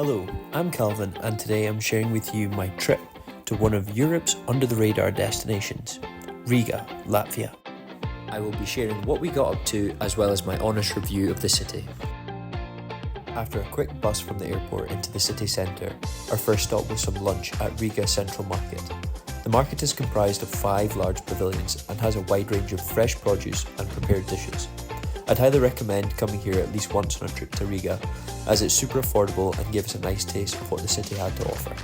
Hello, I'm Calvin and today I'm sharing with you my trip to one of Europe's under-the-radar destinations, Riga, Latvia. I will be sharing what we got up to as well as my honest review of the city. After a quick bus from the airport into the city centre, our first stop was some lunch at Riga Central Market. The market is comprised of 5 large pavilions and has a wide range of fresh produce and prepared dishes. I'd highly recommend coming here at least once on a trip to Riga, as it's super affordable and gives a nice taste of what the city had to offer.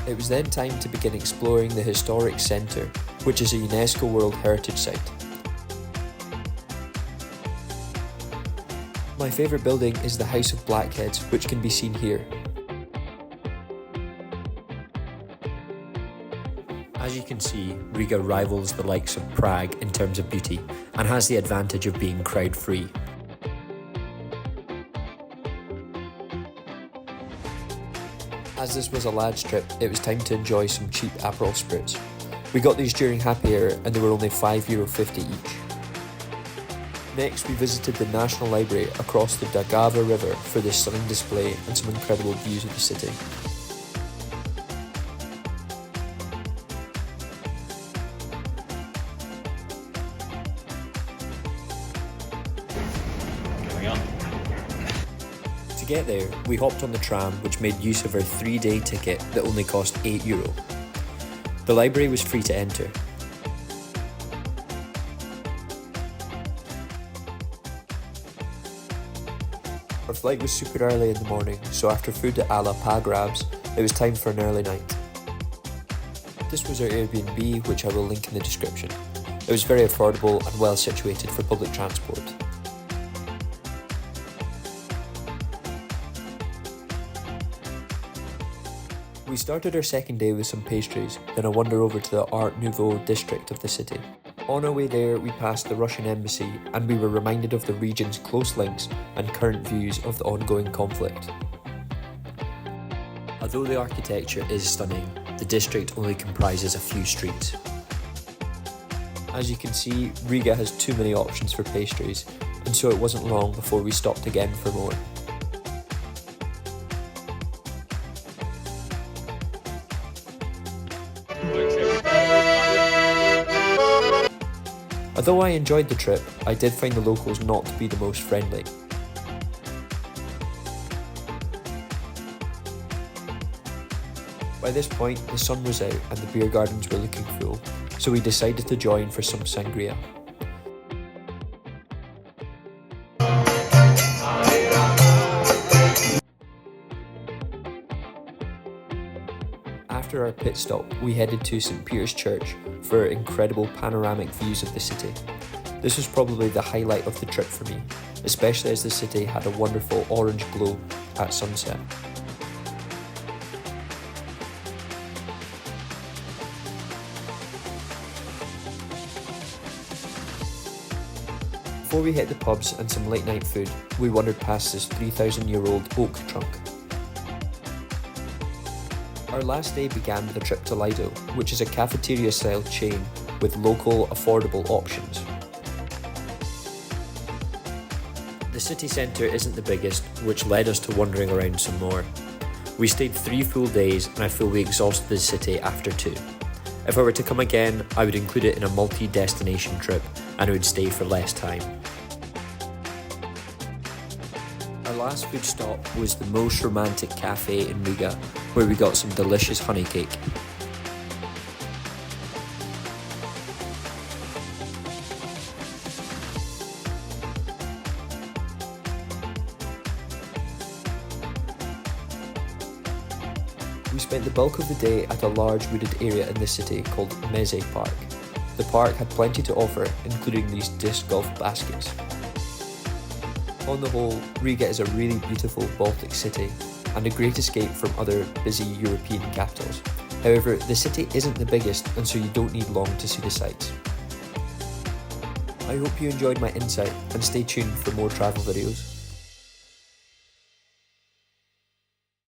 It was then time to begin exploring the historic centre, which is a UNESCO World Heritage Site. My favourite building is the House of Blackheads, which can be seen here. As you can see, Riga rivals the likes of Prague in terms of beauty and has the advantage of being crowd-free. As this was a lad's trip, it was time to enjoy some cheap Aperol spritz. We got these during happy hour and they were only €5.50 each. Next, we visited the National Library across the Daugava River for this stunning display and some incredible views of the city. To get there, we hopped on the tram, which made use of our 3-day ticket that only cost €8. The library was free to enter. Our flight was super early in the morning, so after food a la pa grabs, it was time for an early night. This was our Airbnb, which I will link in the description. It was very affordable and well situated for public transport. We started our second day with some pastries, then a wander over to the Art Nouveau district of the city. On our way there, we passed the Russian embassy and we were reminded of the region's close links and current views of the ongoing conflict. Although the architecture is stunning, the district only comprises a few streets. As you can see, Riga has too many options for pastries, and so it wasn't long before we stopped again for more. Although I enjoyed the trip, I did find the locals not to be the most friendly. By this point, the sun was out and the beer gardens were looking full, so we decided to join for some sangria. After our pit stop, we headed to St. Peter's Church for incredible panoramic views of the city. This was probably the highlight of the trip for me, especially as the city had a wonderful orange glow at sunset. Before we hit the pubs and some late night food, we wandered past this 3,000-year-old oak trunk. Our last day began with a trip to Lido, which is a cafeteria-style chain with local, affordable options. The city centre isn't the biggest, which led us to wandering around some more. We stayed 3 full days and I fully exhausted the city after 2. If I were to come again, I would include it in a multi-destination trip and I would stay for less time. Our last food stop was the most romantic cafe in Riga, where we got some delicious honey cake. We spent the bulk of the day at a large wooded area in the city called Meze Park. The park had plenty to offer, including these disc golf baskets. On the whole, Riga is a really beautiful Baltic city and a great escape from other busy European capitals. However, the city isn't the biggest and so you don't need long to see the sights. I hope you enjoyed my insight and stay tuned for more travel videos.